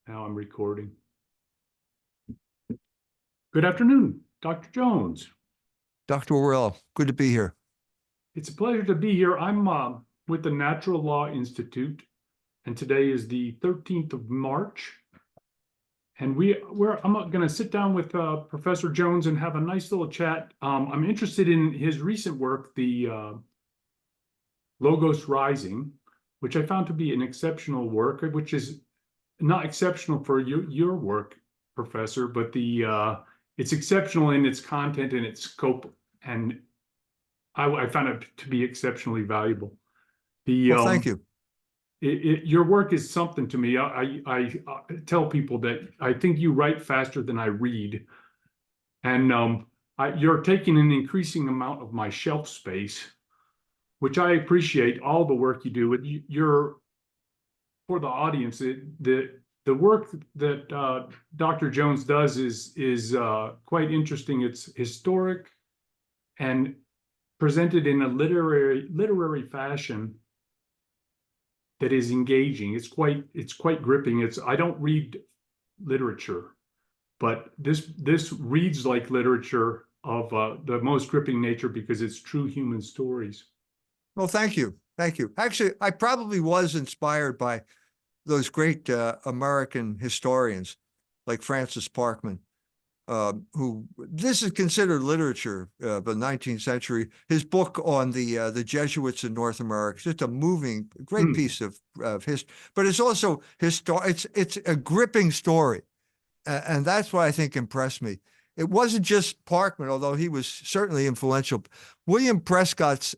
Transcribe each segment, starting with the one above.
Now I'm recording. Good afternoon, Dr. Jones. Dr. Worrell, good to be here. It's a pleasure to be here. I'm with the Natural Law Institute, and today is the 13th of March. And I'm going to sit down with Professor Jones and have a nice little chat. I'm interested in his recent work, the Logos Rising, which I found to be an exceptional work, which is not exceptional for your work, Professor, but it's exceptional in its content and its scope, and I found it to be exceptionally valuable. Well, thank you. Your work is something to me. I tell people that I think you write faster than I read, and you're taking an increasing amount of my shelf space, which I appreciate all the work you do. You're, for the audience, the work that Dr. Jones does is quite interesting. It's historic and presented in a literary fashion that is engaging. It's quite gripping. I don't read literature, but this reads like literature of the most gripping nature because it's true human stories. Well, thank you. Thank you. Actually, I probably was inspired by those great American historians like Francis Parkman, who this is considered literature of the 19th century. His book on the Jesuits in North America, just a moving, great piece of history. But it's also it's a gripping story, and that's what I think impressed me. It wasn't just Parkman, although he was certainly influential. William Prescott's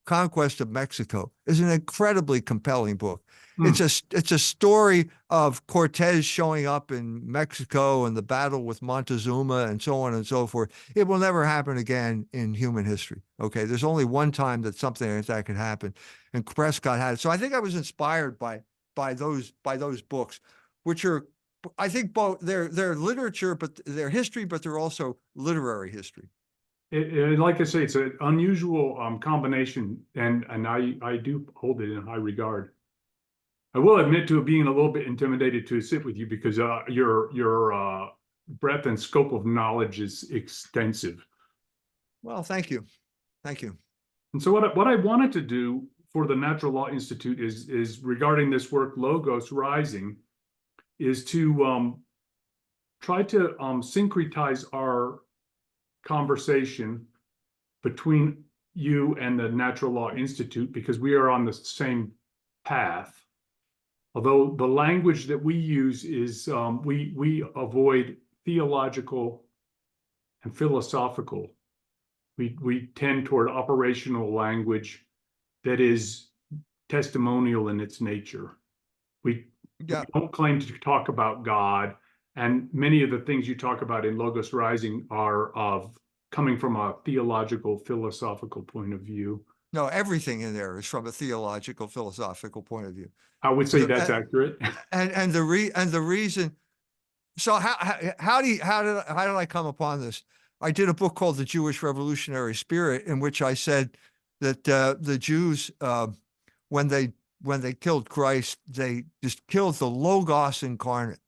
Conquest of Mexico is an incredibly compelling book. It's a story of Cortez showing up in Mexico and the battle with Montezuma and so on and so forth. It will never happen again in human history. Okay, there's only one time that something like that could happen, and Prescott had it. So I think I was inspired by those books, which are, I think, both they're literature, but they're history, but they're also literary history. Like I say, it's an unusual combination, and I do hold it in high regard. I will admit to being a little bit intimidated to sit with you because your breadth and scope of knowledge is extensive. Well, thank you. Thank you. And so what I wanted to do for the Natural Law Institute is regarding this work, Logos Rising, is to try to syncretize our conversation between you and the Natural Law Institute, because we are on the same path. Although the language that we use is we avoid theological and philosophical. We tend toward operational language that is testimonial in its nature. We don't claim to talk about God, and many of the things you talk about in Logos Rising are coming from a theological, philosophical point of view. No, everything in there is from a theological, philosophical point of view. I would say that's accurate. And the reason. So how did I come upon this? I did a book called The Jewish Revolutionary Spirit, in which I said that the Jews, when they killed Christ, they just killed the Logos incarnate.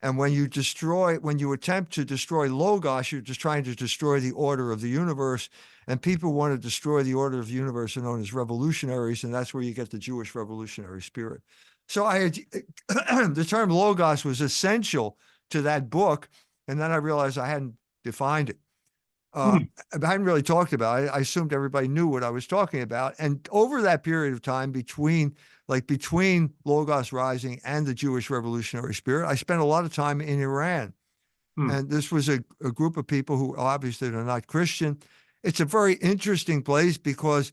And when you attempt to destroy Logos, you're just trying to destroy the order of the universe. And people want to destroy the order of the universe are known as revolutionaries, and that's where you get the Jewish revolutionary spirit. So the term Logos was essential to that book, and then I realized I hadn't defined it. I hadn't really talked about it. I assumed everybody knew what I was talking about. And over that period of time, between Logos Rising and the Jewish Revolutionary Spirit, I spent a lot of time in Iran. And this was a group of people who obviously are not Christian. It's a very interesting place because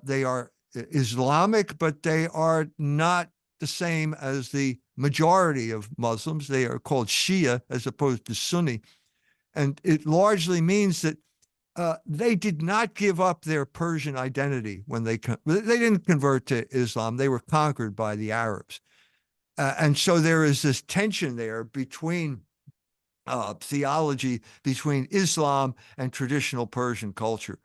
they are Islamic, but they are not the same as the majority of Muslims. They are called Shia as opposed to Sunni. And it largely means that they did not give up their Persian identity when they didn't convert to Islam. They were conquered by the Arabs. And so there is this tension there between theology, between Islam and traditional Persian culture.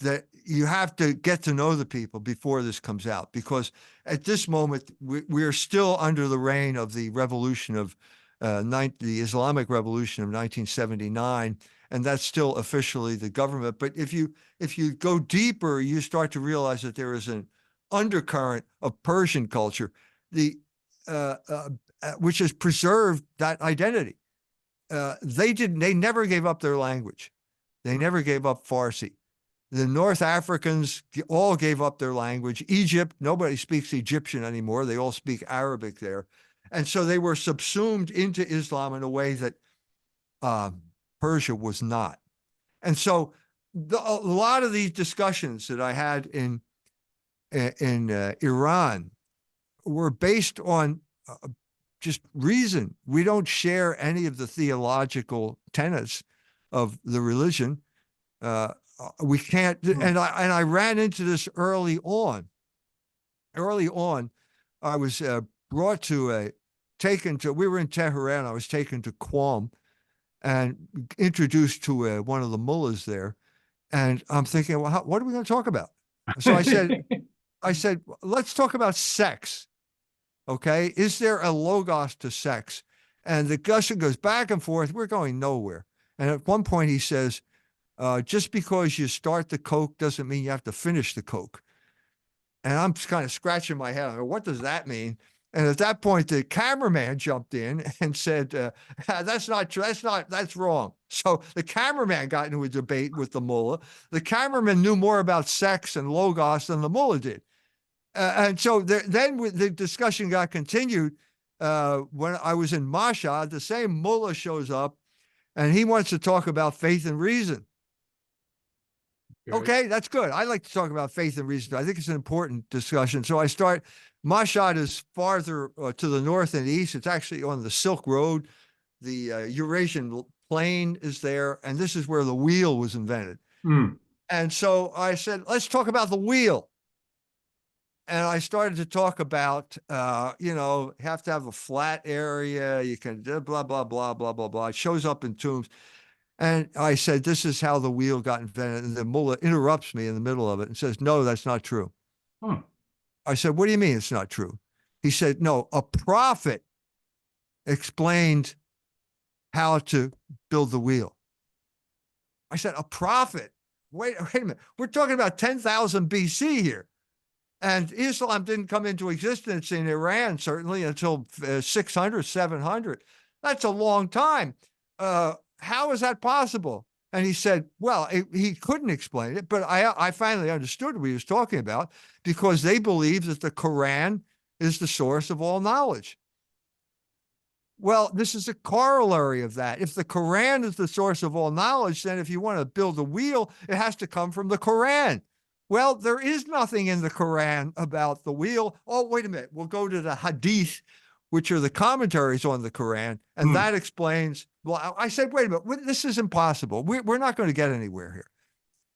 that you have to get to know the people before this comes out, because at this moment we are still under the reign of the revolution of the Islamic Revolution of 1979, and that's still officially the government. But if you go deeper, you start to realize that there is an undercurrent of Persian culture, which has preserved that identity. They never gave up their language. They never gave up Farsi. The North Africans all gave up their language. Egypt, nobody speaks Egyptian anymore. They all speak Arabic there. And so they were subsumed into Islam in a way that Persia was not. And so a lot of these discussions that I had in Iran were based on just reason. We don't share any of the theological tenets of the religion. We can't, and I ran into this early on. Early on, I was brought to we were in Tehran. I was taken to Qom and introduced to one of the mullahs there. And I'm thinking, well, what are we going to talk about? So I said, let's talk about sex. Okay. Is there a logos to sex? And the discussion goes back and forth. We're going nowhere. And at one point he says, just because you start the Coke doesn't mean you have to finish the Coke. And I'm kind of scratching my head. What does that mean? And at that point, the cameraman jumped in and said, that's not true. That's wrong. So the cameraman got into a debate with the mullah. The cameraman knew more about sex and logos than the mullah did. And so then the discussion got continued. When I was in Mashhad, the same mullah shows up and he wants to talk about faith and reason. Okay, that's good. I like to talk about faith and reason. I think it's an important discussion. So Mashhad is farther to the north and east. It's actually on the Silk Road. The Eurasian plain is there, and this is where the wheel was invented. And so I said, let's talk about the wheel. And I started to talk about, you have to have a flat area. You can blah, blah, blah, blah, blah, blah. It shows up in tombs. And I said, this is how the wheel got invented. And the mullah interrupts me in the middle of it and says, no, that's not true. I said, what do you mean it's not true? He said, no, a prophet explained how to build the wheel. I said, a prophet? Wait a minute. We're talking about 10,000 BC here. And Islam didn't come into existence in Iran, certainly, until 600, 700. That's a long time. How is that possible? And he said, well, he couldn't explain it, but I finally understood what he was talking about, because they believe that the Quran is the source of all knowledge. Well, this is a corollary of that. If the Quran is the source of all knowledge, then if you want to build a wheel, it has to come from the Quran. Well, there is nothing in the Quran about the wheel. Oh, wait a minute. We'll go to the Hadith, which are the commentaries on the Quran, and that explains. Well, I said, wait a minute, this is impossible. We're not going to get anywhere here.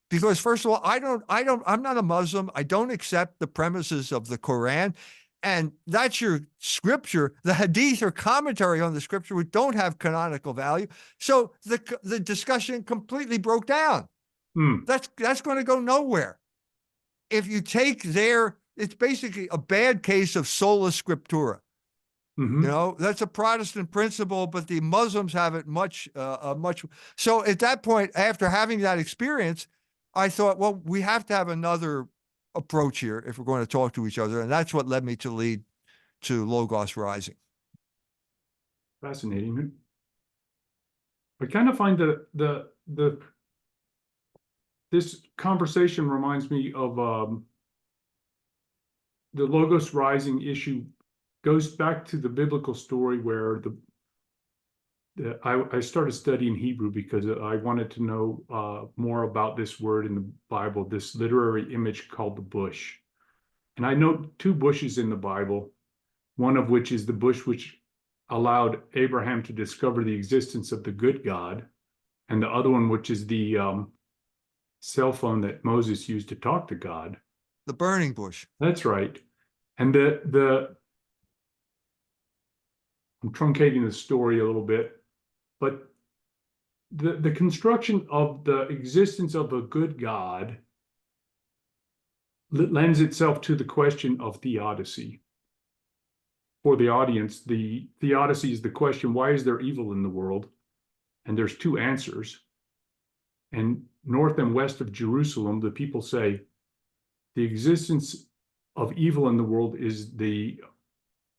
Because first of all, I'm not a Muslim. I don't accept the premises of the Quran. And that's your scripture. The Hadith or commentary on the scripture, which don't have canonical value. So the discussion completely broke down. That's going to go nowhere. If you take it's basically a bad case of sola scriptura. That's a Protestant principle, but the Muslims have it much. So at that point, after having that experience, I thought, well, we have to have another approach here if we're going to talk to each other. And that's what led me to lead to Logos Rising. Fascinating. I kind of find this conversation reminds me of the Logos Rising issue goes back to the biblical story where I started studying Hebrew because I wanted to know more about this word in the Bible, this literary image called the bush. And I know two bushes in the Bible, one of which is the bush which allowed Abraham to discover the existence of the good God, and the other one which is the cell phone that Moses used to talk to God. The burning bush. That's right. And I'm truncating the story a little bit, but the construction of the existence of a good God lends itself to the question of theodicy. For the audience, the theodicy is the question, why is there evil in the world? And there's two answers. And north and west of Jerusalem, the people say the existence of evil in the world is the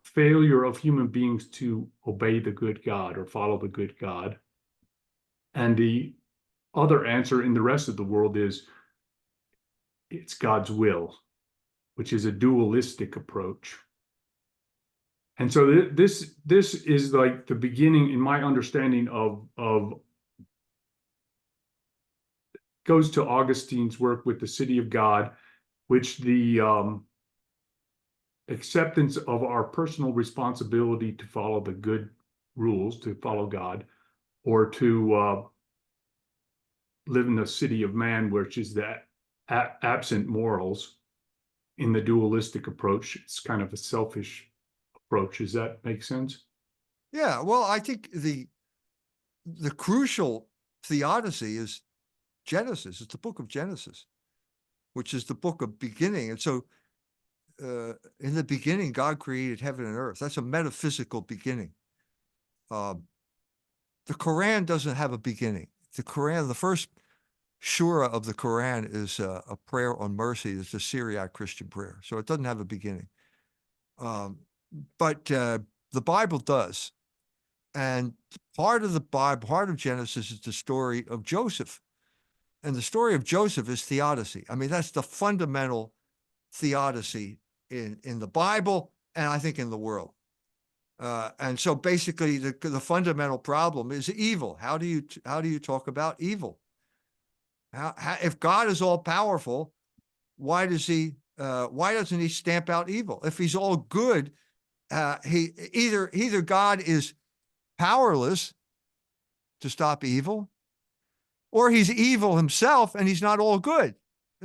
failure of human beings to obey the good God or follow the good God. And the other answer in the rest of the world is it's God's will, which is a dualistic approach. And so this is like the beginning, in my understanding, of goes to Augustine's work with the City of God, which the acceptance of our personal responsibility to follow the good rules, to follow God, or to live in the city of man, which is that absent morals. In the dualistic approach, it's kind of a selfish approach. Does that make sense? Yeah, well, I think the crucial theodicy is Genesis. It's the book of Genesis, which is the book of beginning. And so in the beginning, God created heaven and earth. That's a metaphysical beginning. The Quran doesn't have a beginning. The Quran, the first surah of the Quran is a prayer on mercy. It's a Syriac Christian prayer. So it doesn't have a beginning. But the Bible does. And part of the Bible, part of Genesis is the story of Joseph. And the story of Joseph is theodicy. I mean, that's the fundamental theodicy in the Bible, and I think in the world. And so basically the fundamental problem is evil. How do you talk about evil? If God is all powerful, why doesn't he stamp out evil? If he's all good, either God is powerless to stop evil, or he's evil himself and he's not all good.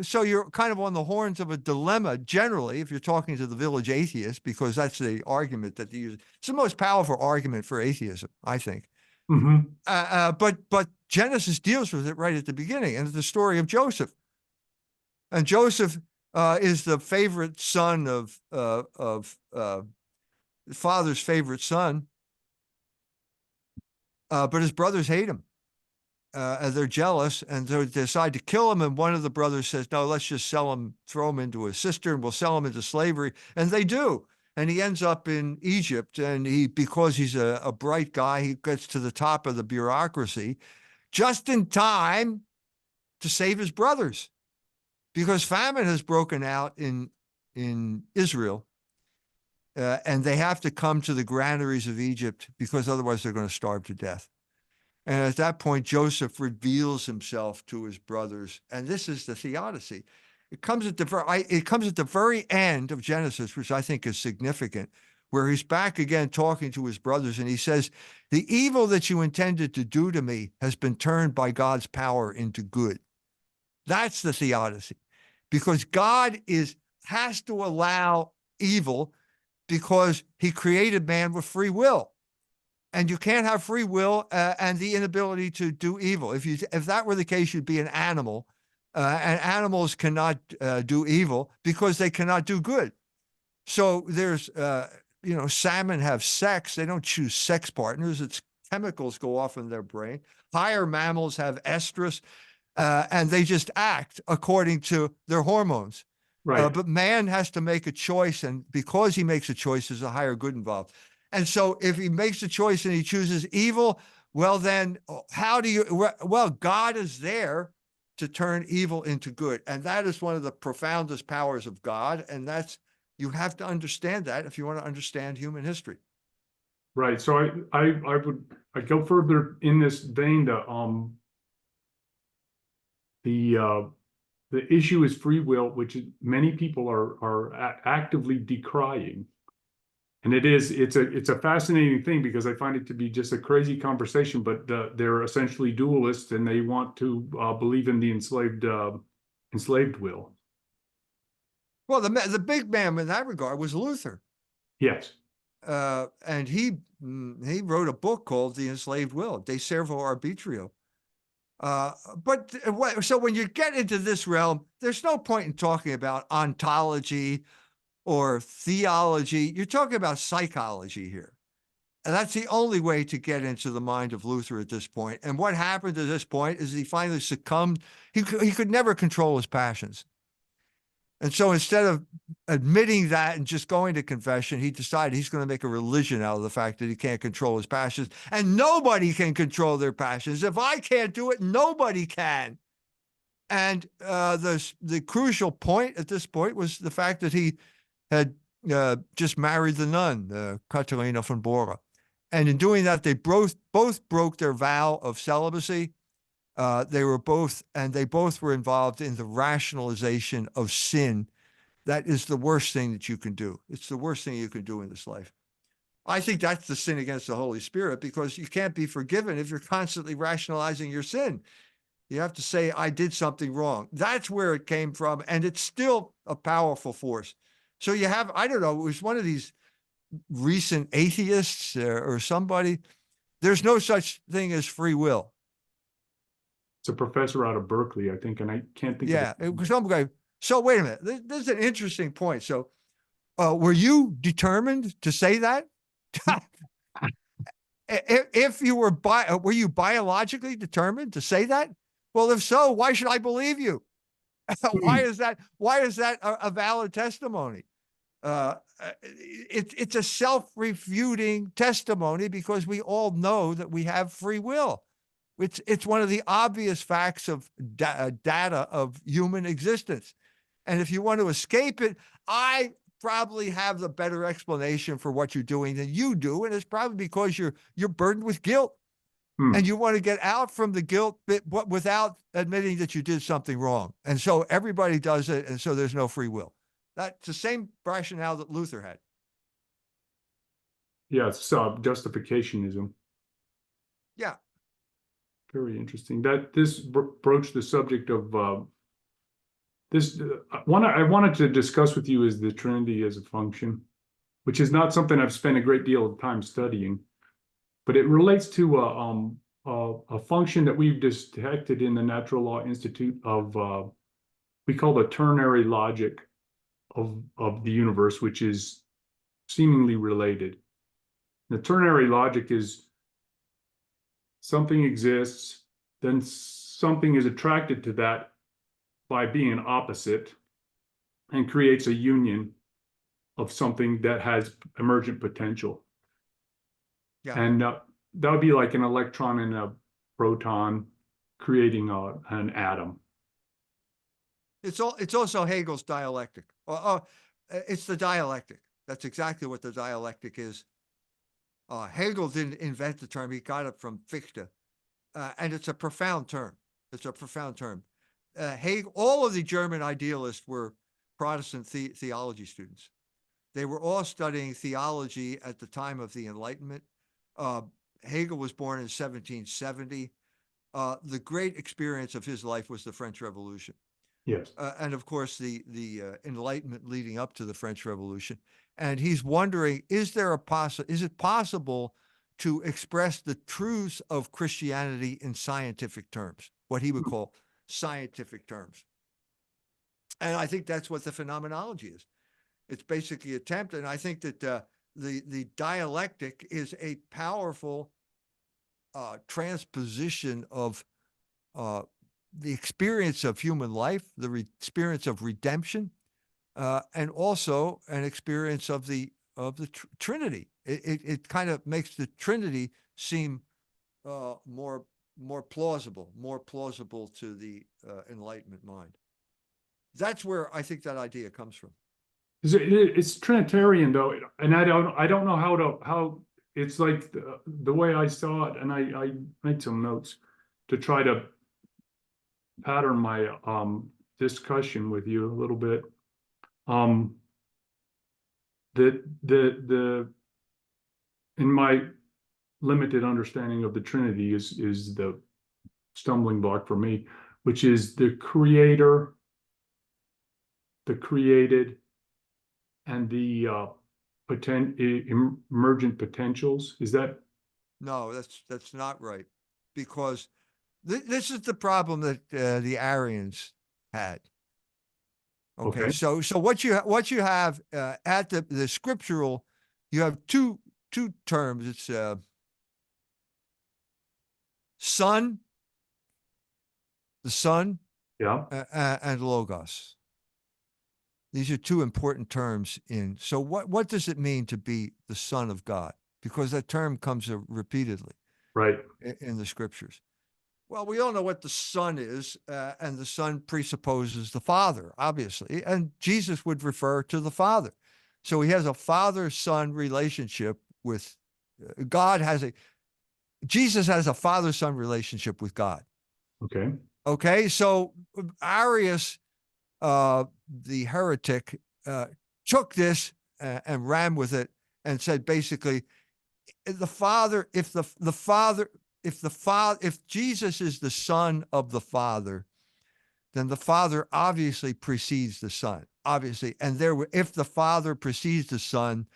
So you're kind of on the horns of a dilemma generally, if you're talking to the village atheist, because that's the argument that they use. It's the most powerful argument for atheism, I think. Mm-hmm. But Genesis deals with it right at the beginning, and it's the story of Joseph. And Joseph is the favorite son of father's favorite son, but his brothers hate him. And they're jealous, and so they decide to kill him. And one of the brothers says, no, let's just sell him, throw him into a cistern. We'll sell him into slavery. And they do. And he ends up in Egypt. And because he's a bright guy, he gets to the top of the bureaucracy just in time to save his brothers, because famine has broken out in Israel. And they have to come to the granaries of Egypt, because otherwise they're going to starve to death. And at that point, Joseph reveals himself to his brothers. And this is the theodicy. It comes at the very end of Genesis, which I think is significant, where he's back again talking to his brothers. And he says, the evil that you intended to do to me has been turned by God's power into good. That's the theodicy, because God has to allow evil because he created man with free will. And you can't have free will and the inability to do evil. If that were the case, you'd be an animal, and animals cannot do evil because they cannot do good. So there's, salmon have sex. They don't choose sex partners. It's chemicals go off in their brain. Higher mammals have estrus, and they just act according to their hormones. Right. But man has to make a choice, and because he makes a choice, there's a higher good involved. And so if he makes a choice and he chooses evil, well, then God is there to turn evil into good. And that is one of the profoundest powers of God. And you have to understand that if you want to understand human history. Right. So I'd go further in this vein. The issue is free will, which many people are actively decrying. And it's a fascinating thing, because I find it to be just a crazy conversation, but they're essentially dualists, and they want to believe in the enslaved will. Well, the big man in that regard was Luther. Yes. And he wrote a book called The Enslaved Will, De Servo Arbitrio. So when you get into this realm, there's no point in talking about ontology or theology. You're talking about psychology here. And that's the only way to get into the mind of Luther at this point. And what happened at this point is he finally succumbed. He could never control his passions. And so instead of admitting that and just going to confession, he decided he's going to make a religion out of the fact that he can't control his passions. And nobody can control their passions. If I can't do it, nobody can. And the crucial point at this point was the fact that he had just married the nun, Caterina von Bora. And in doing that, they both broke their vow of celibacy. They both were involved in the rationalization of sin. That is the worst thing that you can do. It's the worst thing you can do in this life. I think that's the sin against the Holy Spirit, because you can't be forgiven if you're constantly rationalizing your sin. You have to say, I did something wrong. That's where it came from. And it's still a powerful force. So you have, I don't know, it was one of these recent atheists or somebody. There's no such thing as free will. It's a professor out of Berkeley, I think, and I can't think Yeah, of it was some guy. So wait a minute. This is an interesting point. So were you determined to say that? If you were you biologically determined to say that? Well, if so, why should I believe you? Why is that a valid testimony? It's a self-refuting testimony, because we all know that we have free will. It's one of the obvious facts of data of human existence. And if you want to escape it, I probably have the better explanation for what you're doing than you do. And it's probably because you're burdened with guilt. And you want to get out from the guilt, but without admitting that you did something wrong. And so everybody does it. And so there's no free will. That's the same rationale that Luther had. Yeah, it's justificationism. Yeah. Very interesting. That this broached the subject of this one I wanted to discuss with you is the Trinity as a function, which is not something I've spent a great deal of time studying, but it relates to a function that we've detected in the Natural Law Institute of we call the ternary logic of the universe, which is seemingly related. The ternary logic is something exists, then something is attracted to that by being an opposite, and creates a union of something that has emergent potential. Yeah. And that would be like an electron and a proton creating an atom. It's also Hegel's dialectic. It's the dialectic. That's exactly what the dialectic is. Hegel didn't invent the term. He got it from Fichte. And it's a profound term. It's a profound term. Hegel, all of the German idealists were Protestant theology students. They were all studying theology at the time of the Enlightenment. Hegel was born in 1770. The great experience of his life was the French Revolution. Yes. And of course, the Enlightenment leading up to the French Revolution. And he's wondering, is it possible to express the truths of Christianity in scientific terms, what he would call scientific terms? And I think that's what the phenomenology is. It's basically attempt. And I think that the dialectic is a powerful transposition of the experience of human life, the experience of redemption, and also an experience of the Trinity. It kind of makes the Trinity seem more plausible to the Enlightenment mind. That's where I think that idea comes from. It's Trinitarian though, and I don't know how it's like the way I saw it, and I made some notes to try to pattern my discussion with you a little bit. In my limited understanding of the Trinity is the stumbling block for me, which is the creator, the created, and the emergent potentials. Is that? No, that's not right, because This is the problem that the Arians had. Okay, Okay. so what you have at the scriptural, you have two terms. It's son, the son, Yeah. and logos. These are two important terms in. So what does it mean to be the son of God? Because that term comes repeatedly Right. in the scriptures. Well, we all know what the Son is, and the Son presupposes the Father, obviously, and Jesus would refer to the Father. So he has a father-son relationship with God. Jesus has a father-son relationship with God. Okay. Okay, so Arius, the heretic, took this and ran with it and said basically, the Father, if Jesus is the Son of the Father, then the Father obviously precedes the Son, obviously. And if the Father precedes the Son,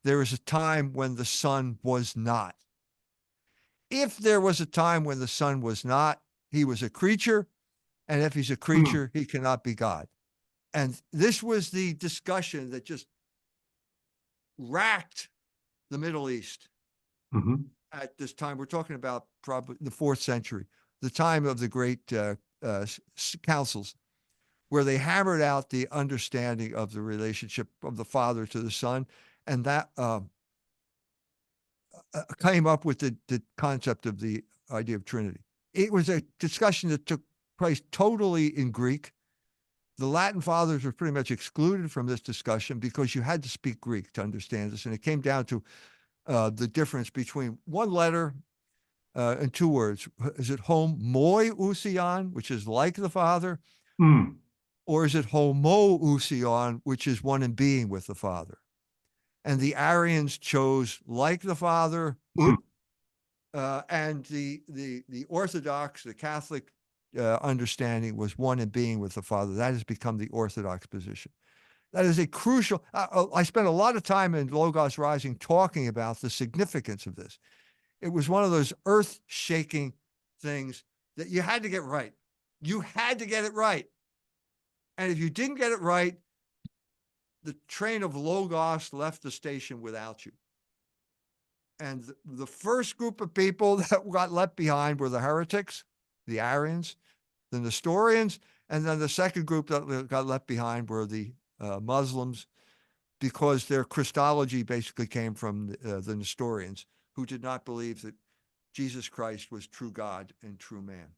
there is a time when the Son was not. If there was a time when the Son was not, he was a creature. And if he's a creature, he cannot be God. And this was the discussion that just racked the Middle East. Mm-hmm. At this time. We're talking about probably the 4th century, the time of the great councils, where they hammered out the understanding of the relationship of the Father to the Son, and that came up with the concept of the idea of Trinity. It was a discussion that took place totally in Greek. The Latin fathers were pretty much excluded from this discussion because you had to speak Greek to understand this, and it came down to the difference between one letter and 2 words. Is it homoousion, which is like the Father, Mm. or is it homoousion, which is one in being with the Father? And the Arians chose like the Father, and the Orthodox, the Catholic understanding was one in being with the Father. That has become the Orthodox position. That is a crucial. I spent a lot of time in Logos Rising talking about the significance of this. It was one of those earth-shaking things that you had to get right. You had to get it right. And if you didn't get it right, the train of Logos left the station without you. And the first group of people that got left behind were the heretics, the Arians, the Nestorians, and then the second group that got left behind were the Muslims, because their Christology basically came from the Nestorians, who did not believe that Jesus Christ was true God and true man.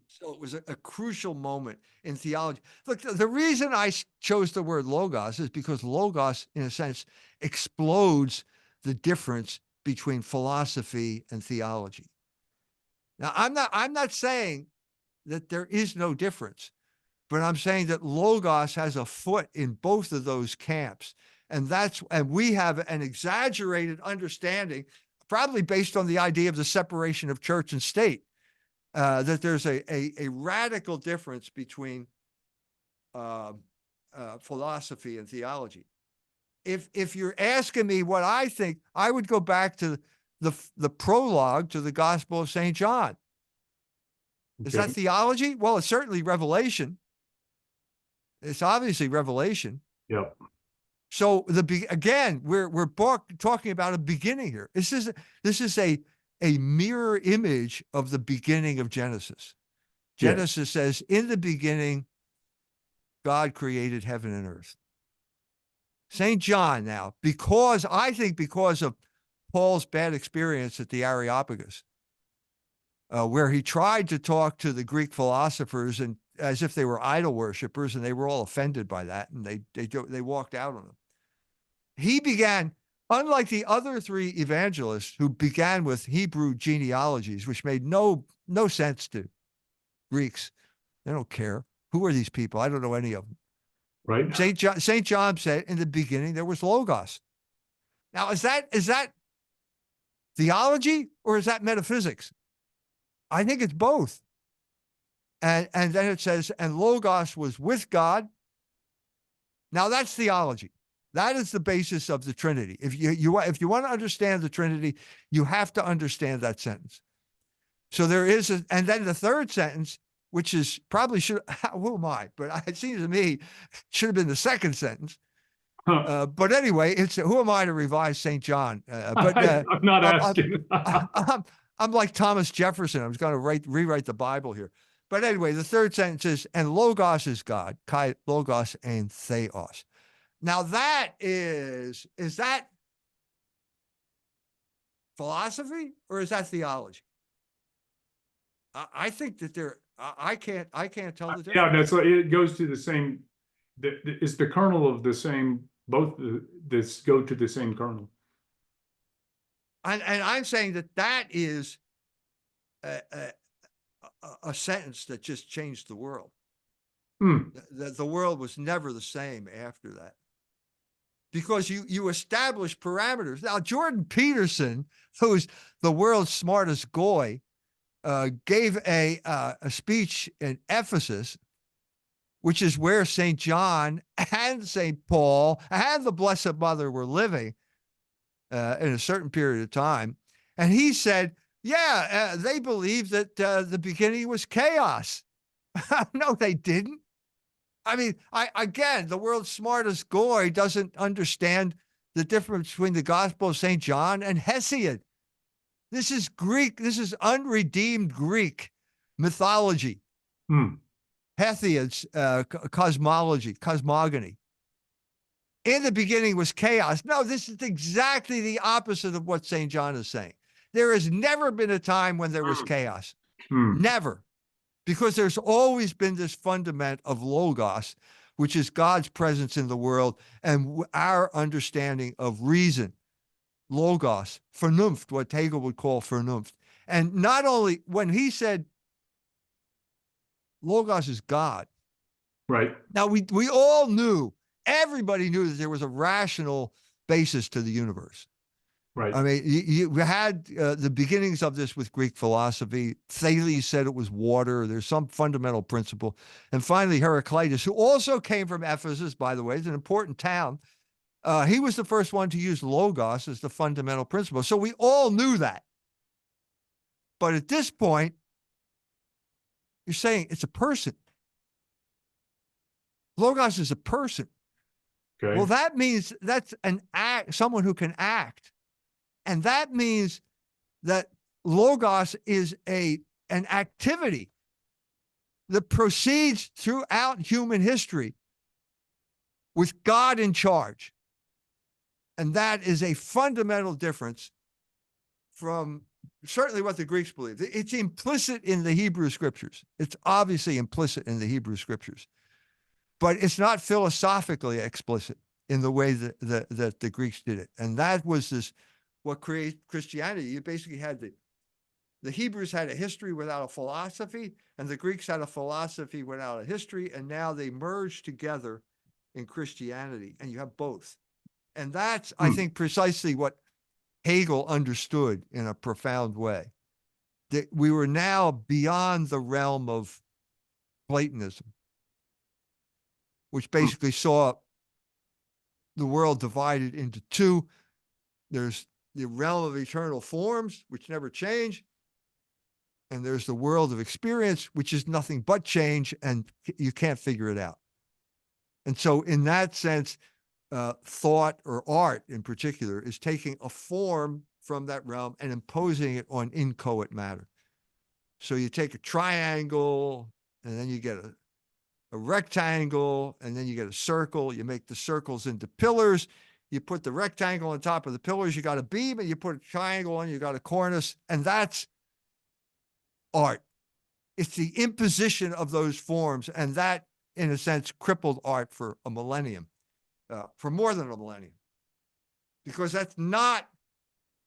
So it was a crucial moment in theology. Look, the reason I chose the word logos is because logos, in a sense, explodes the difference between philosophy and theology. Now, I'm not saying that there is no difference, but I'm saying that logos has a foot in both of those camps. And we have an exaggerated understanding, probably based on the idea of the separation of church and state, that there's a radical difference between philosophy and theology. If you're asking me what I think, I would go back to the prologue to the Gospel of St. John. Is that theology? Well, it's certainly revelation. It's obviously revelation. Yep. So again, we're talking about a beginning here. This is a mirror image of the beginning of Genesis. Genesis says, in the beginning, God created heaven and earth. St. John now, because of Paul's bad experience at the Areopagus, where he tried to talk to the Greek philosophers and as if they were idol worshipers, and they were all offended by that, and they walked out on him. He began, unlike the other 3 evangelists who began with Hebrew genealogies, which made no sense to Greeks. They don't care. Who are these people? I don't know any of them. Right. St. John said, in the beginning, there was Logos. Now, is that theology or is that metaphysics? I think it's both. And then it says, and Logos was with God. Now that's theology. That is the basis of the Trinity. If you want to understand the Trinity, you have to understand that sentence. So there is, and then the third sentence, which is probably should, who am I? But it seems to me should have been the second sentence. But anyway, it's who am I to revise St. John? I'm not I'm, asking. I'm like Thomas Jefferson. I was going to rewrite the Bible here. But anyway, the third sentence is, and Logos is God, Kai, Logos, and Theos. Now that is that philosophy or is that theology? I think that I can't tell the difference. Yeah, that's what it goes to the same. It's the kernel of the same. Both this go to the same kernel. And I'm saying that is a sentence that just changed the world. The world was never the same after that. Because you establish parameters. Now, Jordan Peterson, who's the world's smartest goy, gave a speech in Ephesus, which is where St. John and St. Paul and the Blessed Mother were living in a certain period of time. And he said, yeah, they believed that the beginning was chaos. No, they didn't. I mean, again, the world's smartest goy doesn't understand the difference between the Gospel of St. John and Hesiod. This is Greek. This is unredeemed Greek mythology. Hesiod's cosmogony. In the beginning was chaos. No, this is exactly the opposite of what St. John is saying. There has never been a time when there was chaos. Never. Because there's always been this fundament of Logos, which is God's presence in the world and our understanding of reason. Logos, Vernunft, what Hegel would call Vernunft. And not only when he said Logos is God. Right. Now we all knew, everybody knew that there was a rational basis to the universe. Right. I mean, you had the beginnings of this with Greek philosophy. Thales said it was water. There's some fundamental principle. And finally, Heraclitus, who also came from Ephesus, by the way, it's an important town. He was the first one to use Logos as the fundamental principle. So we all knew that. But at this point, you're saying it's a person. Logos is a person. Okay. Well, that means that's an act, someone who can act. And that means that Logos is an activity that proceeds throughout human history with God in charge. And that is a fundamental difference from certainly what the Greeks believed. It's implicit in the Hebrew scriptures. It's obviously implicit in the Hebrew scriptures, but it's not philosophically explicit in the way that the Greeks did it. And that was what created Christianity. You basically had the Hebrews had a history without a philosophy, and the Greeks had a philosophy without a history, and now they merge together in Christianity, and you have both. And that's, I think, precisely what Hegel understood in a profound way, that we were now beyond the realm of Platonism, which basically saw the world divided into two. There's the realm of eternal forms, which never change. And there's the world of experience, which is nothing but change, and you can't figure it out. And so in that sense, thought or art in particular is taking a form from that realm and imposing it on inchoate matter. So you take a triangle, and then you get a rectangle, and then you get a circle. You make the circles into pillars. You put the rectangle on top of the pillars, you got a beam, and you put a triangle on, you got a cornice, and that's art. It's the imposition of those forms, and that, in a sense, crippled art for a millennium, for more than a millennium, because that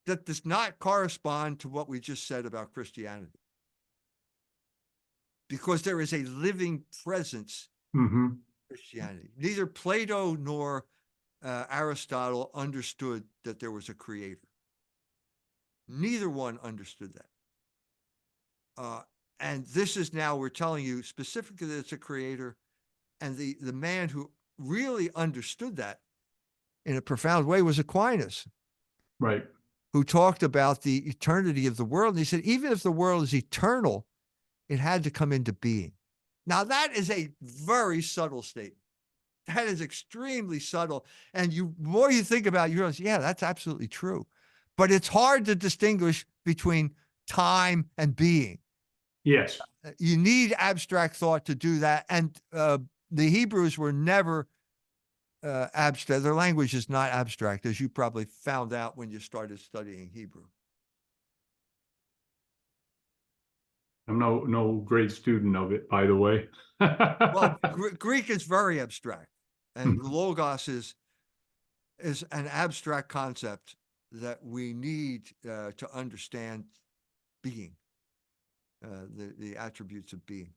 does not correspond to what we just said about Christianity. Because there is a living presence in Christianity. Neither Plato nor Aristotle understood that there was a creator. Neither one understood that. And this is now, we're telling you specifically that it's a creator. And the man who really understood that in a profound way was Aquinas. Right. who talked about the eternity of the world. And he said, even if the world is eternal, it had to come into being. Now, that is a very subtle statement. That is extremely subtle. And more you think about it, you realize, yeah, that's absolutely true. But it's hard to distinguish between time and being. Yes. You need abstract thought to do that. And the Hebrews were never abstract. Their language is not abstract, as you probably found out when you started studying Hebrew. I'm no great student of it, by the way. Well, Greek is very abstract, and logos is an abstract concept that we need to understand being, the attributes of being.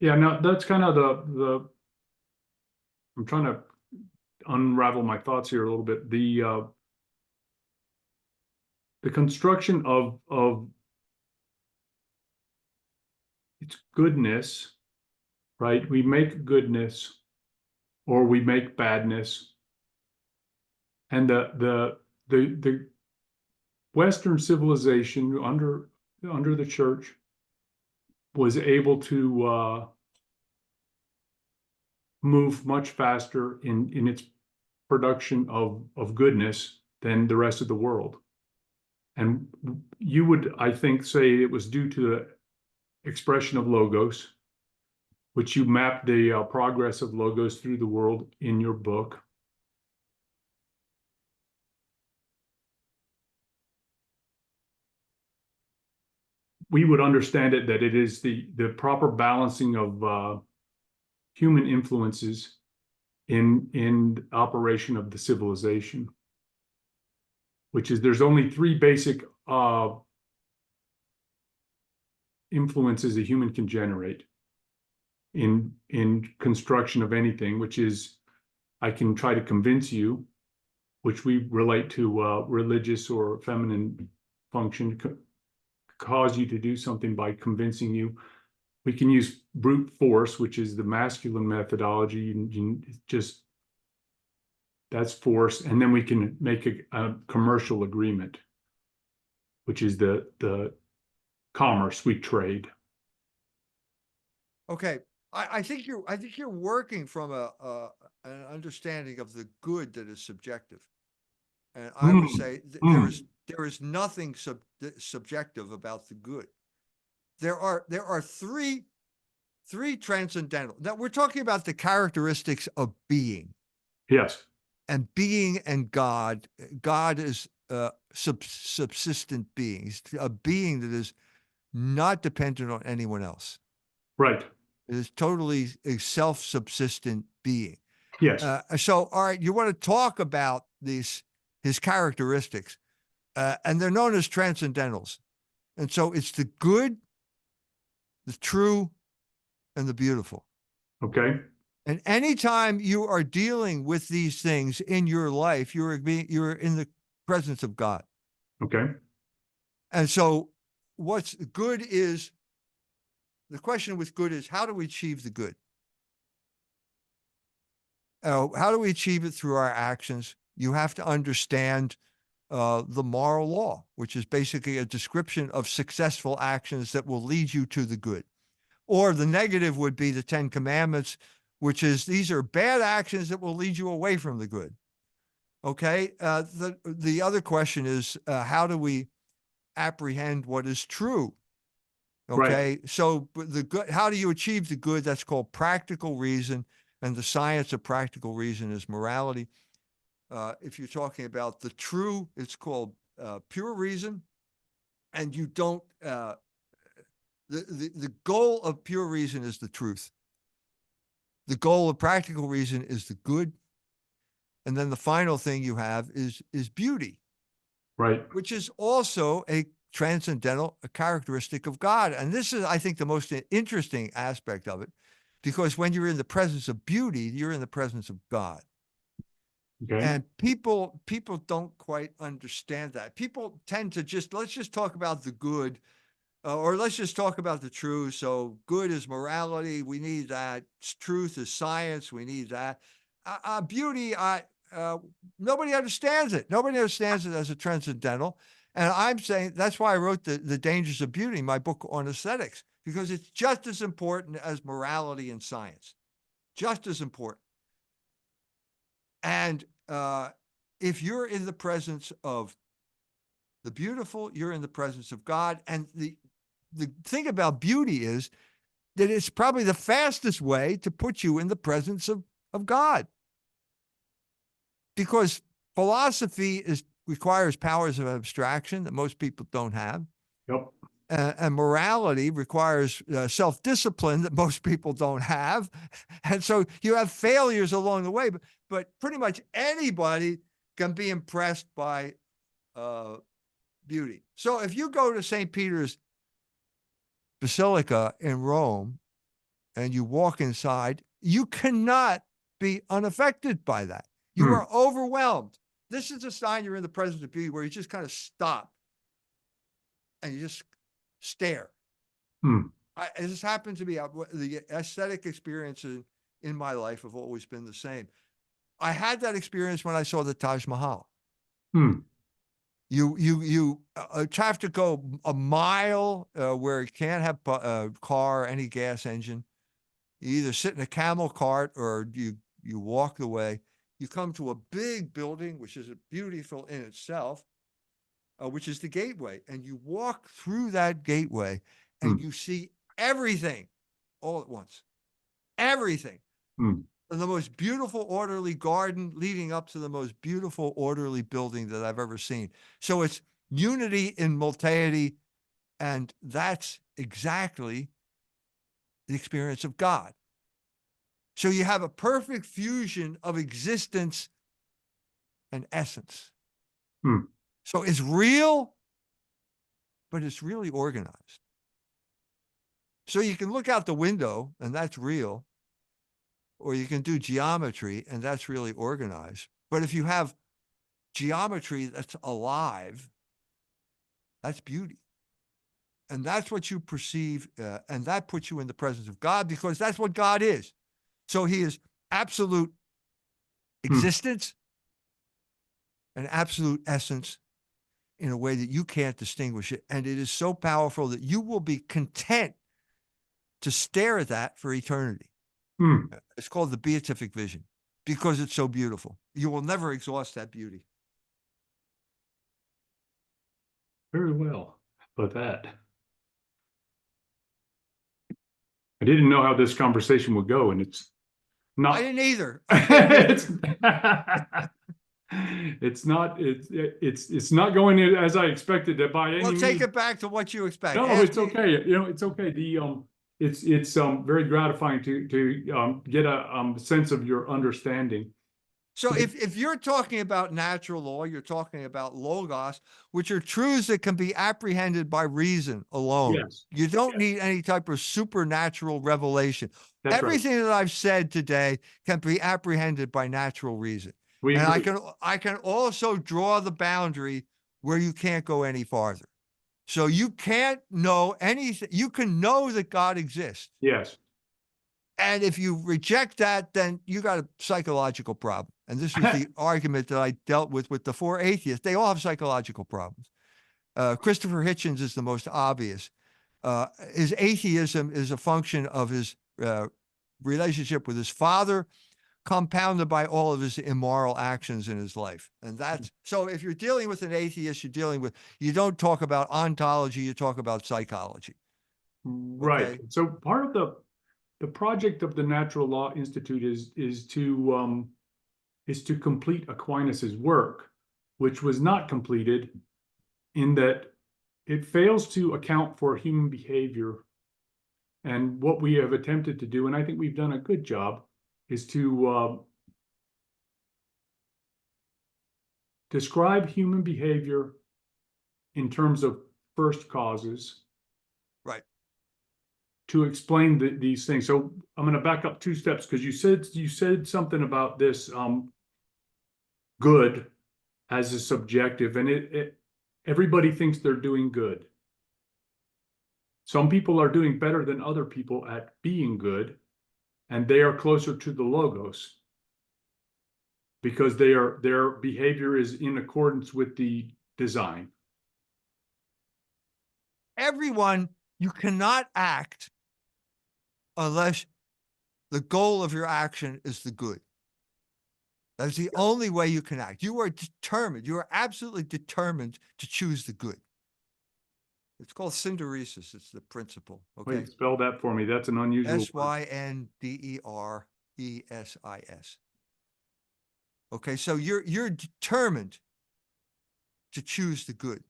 Yeah, no, that's kind of the I'm trying to unravel my thoughts here a little bit. The construction of its goodness, right? We make goodness or we make badness. And the Western civilization under the church was able to move much faster in its production of goodness than the rest of the world. And you would, I think, say it was due to the expression of logos, which you mapped the progress of logos through the world in your book. We would understand it that it is the proper balancing of human influences in operation of the civilization, which is there's only three basic influences a human can generate in construction of anything, which is I can try to convince you, which we relate to religious or feminine function, cause you to do something by convincing you. We can use brute force, which is the masculine methodology. Just that's force, and then we can make a commercial agreement, which is the commerce we trade. Okay, I think you're working from an understanding of the good that is subjective, and I would say there is nothing subjective about the good. There are three transcendental. Now we're talking about the characteristics of being. Yes. And being and God. God is subsistent being. He's a being that is not dependent on anyone else. Right. It is totally a self-subsistent being. Yes. So, all right, you want to talk about his characteristics, and they're known as transcendentals. And so it's the good, the true, and the beautiful. Okay. And anytime you are dealing with these things in your life, you're in the presence of God. Okay. And so what's good is, the question with good is, how do we achieve the good? How do we achieve it? Through our actions. You have to understand the moral law, which is basically a description of successful actions that will lead you to the good. Or the negative would be the 10 Commandments, which is these are bad actions that will lead you away from the good. Okay. The other question is, how do we apprehend what is true? Okay. Right. So the good, how do you achieve the good? That's called practical reason. And the science of practical reason is morality. If you're talking about the true, it's called pure reason. And you don't, the goal of pure reason is the truth. The goal of practical reason is the good. And then the final thing you have is beauty. Right. Which is also a transcendental characteristic of God. And this is, I think, the most interesting aspect of it, because when you're in the presence of beauty, you're in the presence of God. Okay. And people don't quite understand that. People tend to let's just talk about the good, or let's just talk about the truth. So good is morality. We need that. Truth is science. We need that. Beauty, nobody understands it. Nobody understands it as a transcendental. And I'm saying that's why I wrote the Dangers of Beauty, my book on aesthetics, because it's just as important as morality and science, just as important. And if you're in the presence of the beautiful, you're in the presence of God. And the thing about beauty is that it's probably the fastest way to put you in the presence of God. Because philosophy requires powers of abstraction that most people don't have. Yep. And morality requires self-discipline that most people don't have. And so you have failures along the way, but pretty much anybody can be impressed by beauty. So if you go to St. Peter's Basilica in Rome and you walk inside, you cannot be unaffected by that. You are overwhelmed. This is a sign you're in the presence of beauty, where you just kind of stop and you just stare. This happened to me. The aesthetic experiences in my life have always been the same. I had that experience when I saw the Taj Mahal. You have to go a mile where you can't have a car, any gas engine. You either sit in a camel cart or you walk the way. You come to a big building, which is beautiful in itself, which is the gateway. And you walk through that gateway and you see everything all at once. Everything. The most beautiful, orderly garden leading up to the most beautiful, orderly building that I've ever seen. So it's unity in multeity. And that's exactly the experience of God. So you have a perfect fusion of existence and essence. So it's real, but it's really organized. So you can look out the window and that's real, or you can do geometry and that's really organized. But if you have geometry that's alive, that's beauty. And that's what you perceive, and that puts you in the presence of God, because that's what God is. So he is absolute existence and absolute essence in a way that you can't distinguish it. And it is so powerful that you will be content to stare at that for eternity. It's called the beatific vision because it's so beautiful. You will never exhaust that beauty. Very well. But that. I didn't know how this conversation would go, and it's not. I didn't either. It's not going as I expected it by any means. Well, take it back to what you expect. No, it's okay. It's okay. It's very gratifying to get a sense of your understanding. So if you're talking about natural law, you're talking about logos, which are truths that can be apprehended by reason alone. Yes. You don't need any type of supernatural revelation. That's Everything that I've said today can be apprehended by natural reason. We and agree. I can also draw the boundary where you can't go any farther. So you can't know anything. You can know that God exists. Yes. And if you reject that, then you got a psychological problem. And this was the argument that I dealt with the four atheists. They all have psychological problems. Christopher Hitchens is the most obvious. His atheism is a function of his relationship with his father, compounded by all of his immoral actions in his life. And that's, so if you're dealing with an atheist, you don't talk about ontology, you talk about psychology. Right. Okay? So part of the project of the Natural Law Institute is to complete Aquinas's work, which was not completed, in that it fails to account for human behavior. And what we have attempted to do, and I think we've done a good job, is to describe human behavior in terms of first causes. Right. To explain these things. So I'm going to back up 2 steps, because you said something about this good as a subjective, and everybody thinks they're doing good. Some people are doing better than other people at being good, and they are closer to the logos because their behavior is in accordance with the design. Everyone, you cannot act unless the goal of your action is the good. That's the only way you can act. You are determined. You are absolutely determined to choose the good. It's called synderesis. It's the principle. Okay. Wait, spell that for me. That's an unusual word. Synderesis. Okay, so you're determined to choose the good.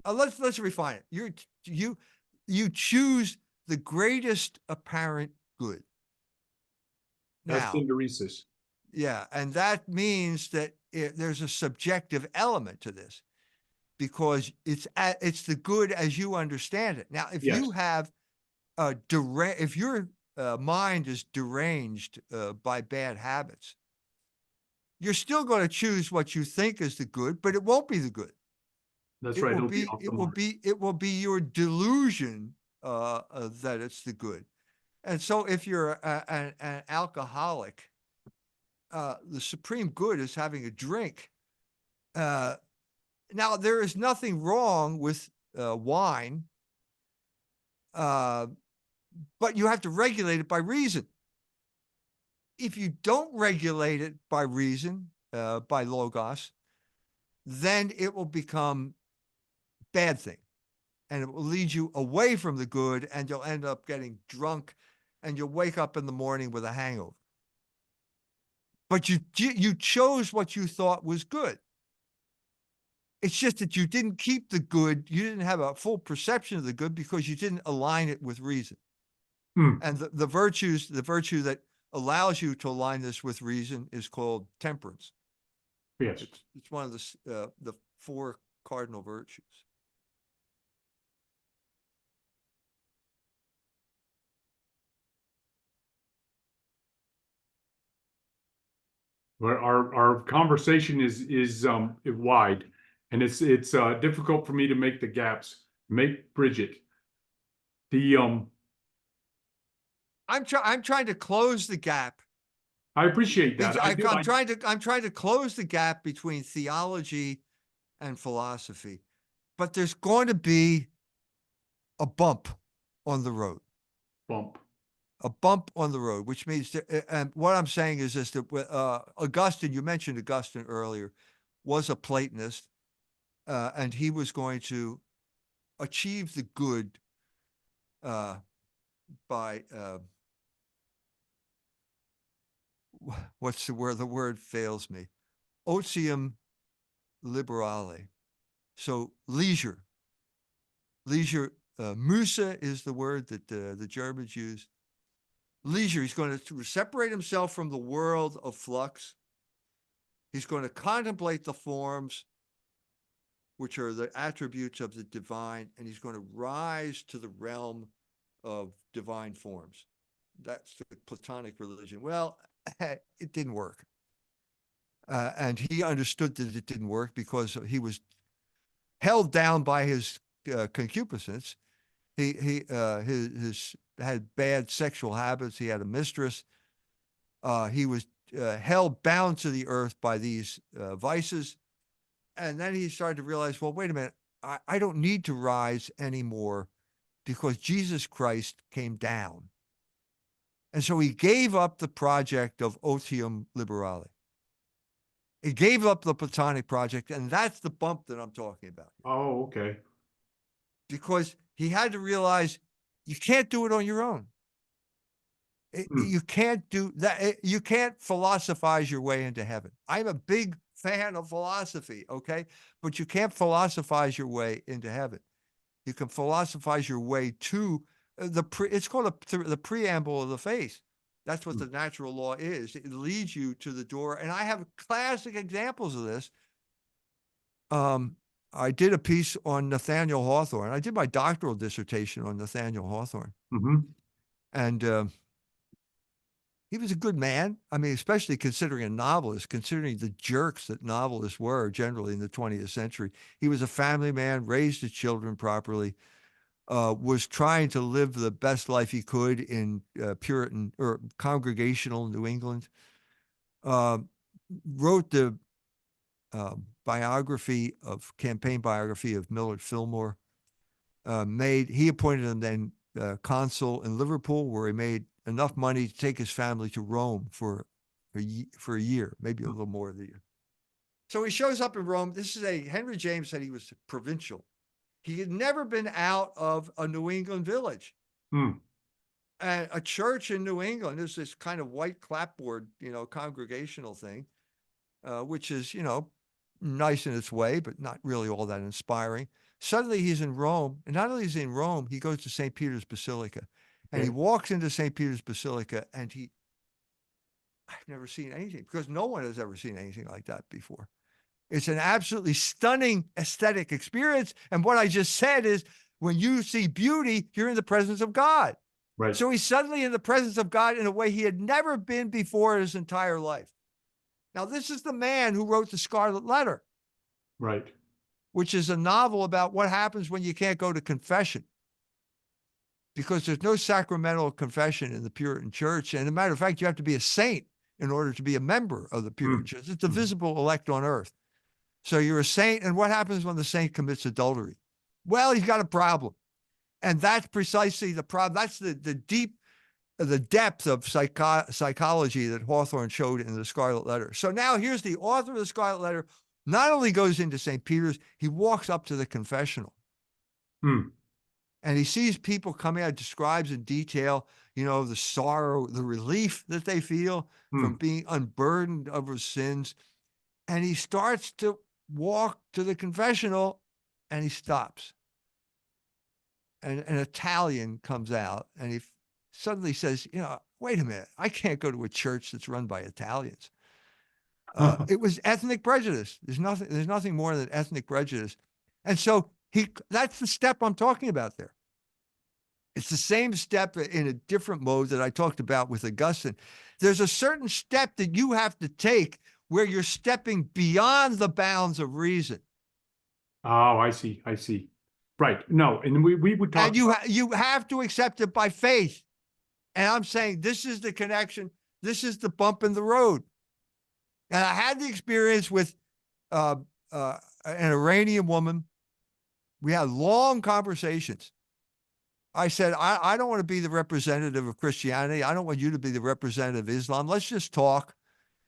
Let's refine it. You choose the greatest apparent good. That's Now, synderesis. yeah, and that means that there's a subjective element to this, because it's the good as you understand it. Now, if Yes. you have if your mind is deranged by bad habits, you're still going to choose what you think is the good, but it won't be the good. That's It right. will It'll be be off the it will mark. be it will be your delusion that it's the good. And so, if you're an alcoholic, the supreme good is having a drink. Now, there is nothing wrong with wine, but you have to regulate it by reason. If you don't regulate it by reason, by logos, then it will become bad thing, and it will lead you away from the good, and you'll end up getting drunk, and you'll wake up in the morning with a hangover. But you chose what you thought was good. It's just that you didn't keep the good. You didn't have a full perception of the good because you didn't align it with reason. Hmm. And the virtue that allows you to align this with reason is called temperance. Yes. It's one of the 4 cardinal virtues. Where our conversation is wide, and it's difficult for me to make the gaps. Make Bridget. The I'm trying to close the gap. I appreciate that. I do. I'm trying to close the gap between theology and philosophy, but there's going to be a bump on the road. Bump. A bump on the road, which means that, and what I'm saying is this, that Augustine, you mentioned Augustine earlier, was a Platonist, and he was going to achieve the good by what's the word? The word fails me. Otium liberale. So leisure. Musa is the word that the Germans use. Leisure. He's going to separate himself from the world of flux. He's going to contemplate the forms, which are the attributes of the divine, and he's going to rise to the realm of divine forms. That's the Platonic religion. Well, it didn't work. And he understood that it didn't work because he was held down by his concupiscence. He had bad sexual habits. He had a mistress. He was held bound to the earth by these vices. And then he started to realize, well, wait a minute, I don't need to rise anymore because Jesus Christ came down. And so he gave up the project of Otium Liberale. He gave up the Platonic project, and that's the bump that I'm talking about. Oh, okay. Because he had to realize you can't do it on your own. You can't do that. You can't philosophize your way into heaven. I'm a big fan of philosophy, okay? But you can't philosophize your way into heaven. You can philosophize your way to it's called the preamble of the faith. That's what the natural law is. It leads you to the door. And I have classic examples of this. I did a piece on Nathaniel Hawthorne. I did my doctoral dissertation on Nathaniel Hawthorne. Mm-hmm. And he was a good man. I mean, especially considering a novelist, considering the jerks that novelists were generally in the 20th century. He was a family man, raised his children properly, was trying to live the best life he could in Puritan or Congregational New England. wrote the campaign biography of Millard Fillmore. He appointed him then consul in Liverpool, where he made enough money to take his family to Rome for a year, maybe a little more than a year. So he shows up in Rome. Henry James said he was provincial. He had never been out of a New England village. And a church in New England is this kind of white clapboard, congregational thing, which is, nice in its way, but not really all that inspiring. Suddenly he's in Rome, and not only is he in Rome, he goes to St. Peter's Basilica, and he walks into St. Peter's Basilica, and I've never seen anything, because no one has ever seen anything like that before. It's an absolutely stunning aesthetic experience. And what I just said is, when you see beauty, you're in the presence of God. Right. So he's suddenly in the presence of God in a way he had never been before in his entire life. Now, this is the man who wrote The Scarlet Letter. Right. Which is a novel about what happens when you can't go to confession. Because there's no sacramental confession in the Puritan Church. And as a matter of fact, you have to be a saint in order to be a member of the Puritan Church. It's the visible elect on earth. So you're a saint. And what happens when the saint commits adultery? Well, he's got a problem. And that's precisely the problem. That's the depth of psychology that Hawthorne showed in The Scarlet Letter. So now here's the author of The Scarlet Letter, not only goes into St. Peter's, he walks up to the confessional. And he sees people coming out, describes in detail, the sorrow, the relief that they feel from being unburdened of his sins. And he starts to walk to the confessional, and he stops. And an Italian comes out, and he suddenly says, wait a minute, I can't go to a church that's run by Italians. It was ethnic prejudice. There's nothing more than ethnic prejudice. And so that's the step I'm talking about there. It's the same step in a different mode that I talked about with Augustine. There's a certain step that you have to take where you're stepping beyond the bounds of reason. Oh, I see. Right. No, and we would talk. And you have to accept it by faith. And I'm saying this is the connection. This is the bump in the road. And I had the experience with an Iranian woman. We had long conversations. I said, I don't want to be the representative of Christianity. I don't want you to be the representative of Islam. Let's just talk.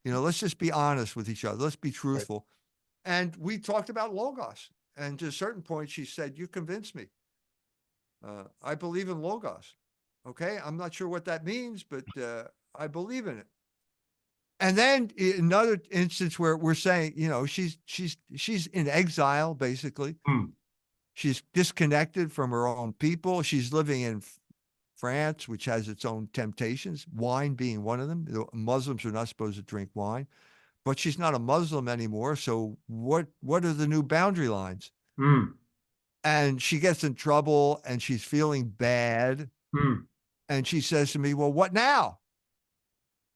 Let's just be honest with each other. Let's be truthful. Right. And we talked about Logos. And to a certain point, she said, you convinced me. I believe in Logos. Okay. I'm not sure what that means, but I believe in it. And then another instance where we're saying, she's in exile, basically. She's disconnected from her own people. She's living in France, which has its own temptations, wine being one of them. Muslims are not supposed to drink wine, but she's not a Muslim anymore. So what are the new boundary lines? And she gets in trouble, and she's feeling bad. And she says to me, well, what now?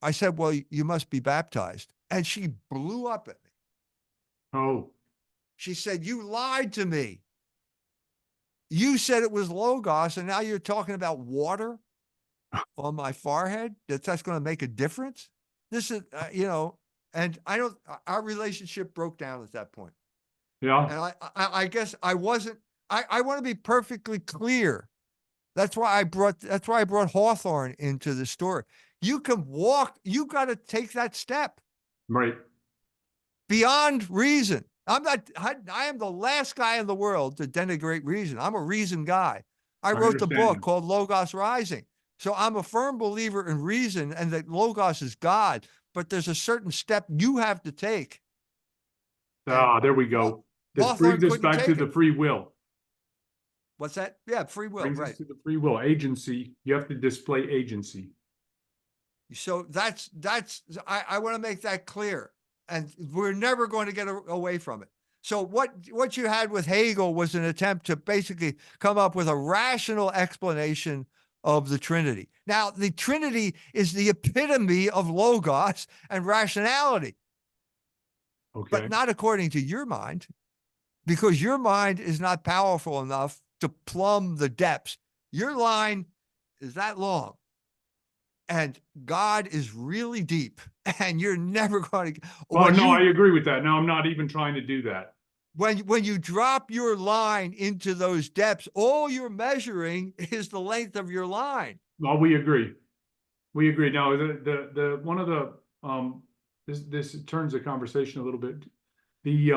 I said, well, you must be baptized. And she blew up at me. Oh. She said, you lied to me. You said it was Logos, and now you're talking about water on my forehead? That's going to make a difference? This is, and our relationship broke down at that point. Yeah. And I guess I want to be perfectly clear. That's why I brought Hawthorne into the story. You can walk, you got to take that step. Right. Beyond reason. I am the last guy in the world to denigrate reason. I'm a reason guy. I wrote the book called Logos Rising. So I'm a firm believer in reason and that Logos is God, but there's a certain step you have to take. There we go. This brings us back to the free will. What's that? Yeah, free will, brings right. us to the free will, agency. You have to display agency. So I want to make that clear. And we're never going to get away from it. So what you had with Hegel was an attempt to basically come up with a rational explanation of the Trinity. Now, the Trinity is the epitome of Logos and rationality. Okay. But not according to your mind, because your mind is not powerful enough to plumb the depths. Your line is that long. And God is really deep, and you're never going to. Well, no, I agree with that. No, I'm not even trying to do that. When you drop your line into those depths, all you're measuring is the length of your line. Well, we agree. We agree. Now, the one of the this turns the conversation a little bit. We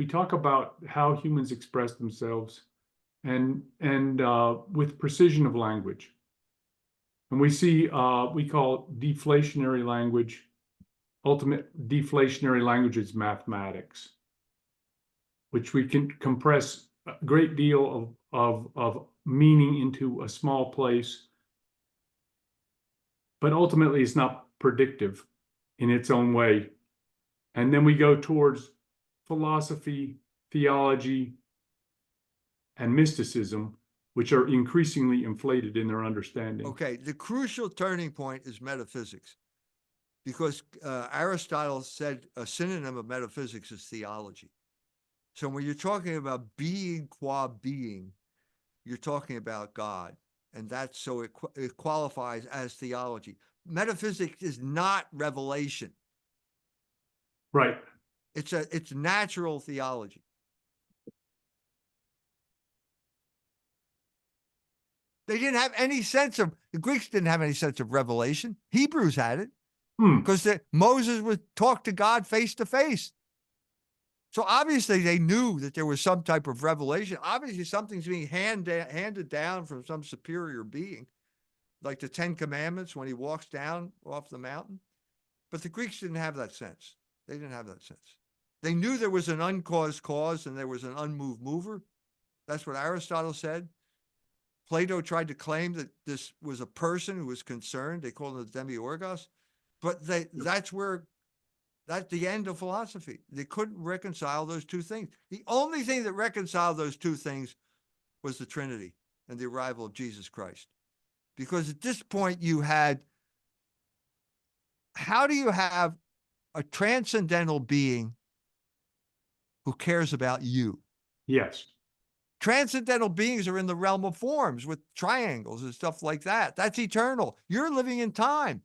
talk about how humans express themselves and with precision of language. And we see we call deflationary language. Ultimate deflationary language is mathematics, which we can compress a great deal of meaning into a small place, but ultimately it's not predictive in its own way. And then we go towards philosophy, theology, and mysticism, which are increasingly inflated in their understanding. Okay, the crucial turning point is metaphysics, because Aristotle said a synonym of metaphysics is theology. So when you're talking about being qua being, you're talking about God, and that's so it qualifies as theology. Metaphysics is not revelation. Right. It's natural theology. They didn't have any sense of, the Greeks didn't have any sense of revelation. Hebrews had it, because Moses would talk to God face to face. So obviously they knew that there was some type of revelation. Obviously something's being handed down from some superior being, like the 10 Commandments when he walks down off the mountain. But the Greeks didn't have that sense. They didn't have that sense. They knew there was an uncaused cause and there was an unmoved mover. That's what Aristotle said. Plato tried to claim that this was a person who was concerned. They called it the demiurgos. But that's the end of philosophy. They couldn't reconcile those two things. The only thing that reconciled those two things was the Trinity and the arrival of Jesus Christ. Because at this point you had, how do you have a transcendental being who cares about you? Yes. Transcendental beings are in the realm of forms with triangles and stuff like that. That's eternal. You're living in time.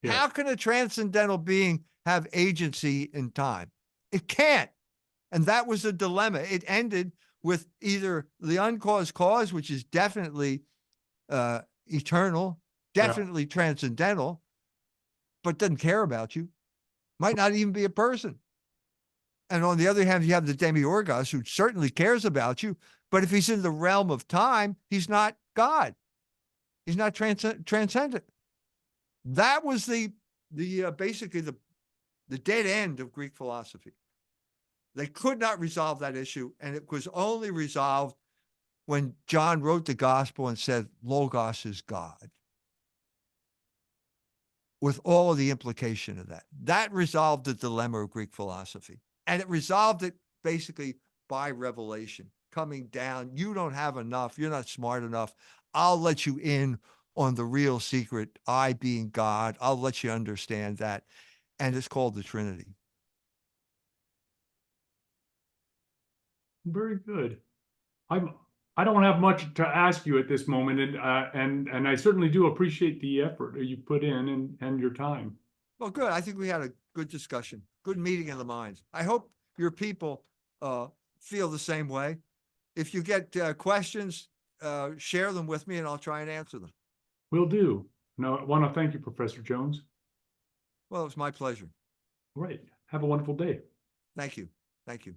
Yes. How can a transcendental being have agency in time? It can't. And that was a dilemma. It ended with either the uncaused cause, which is definitely eternal, definitely transcendental, but doesn't care about you. Might not even be a person. And on the other hand, you have the demiurgos, who certainly cares about you, but if he's in the realm of time, he's not God. He's not transcendent. That was basically the dead end of Greek philosophy. They could not resolve that issue, and it was only resolved when John wrote the gospel and said, Logos is God, with all of the implication of that. That resolved the dilemma of Greek philosophy. And it resolved it basically by revelation, coming down. You don't have enough. You're not smart enough. I'll let you in on the real secret, I being God. I'll let you understand that. And it's called the Trinity. Very good. I don't have much to ask you at this moment, and I certainly do appreciate the effort that you put in and your time. Well, good. I think we had a good discussion, good meeting of the minds. I hope your people feel the same way. If you get questions, share them with me and I'll try and answer them. Will do. Now, I want to thank you, Professor Jones. Well, it was my pleasure. All right. Have a wonderful day. Thank you. Thank you.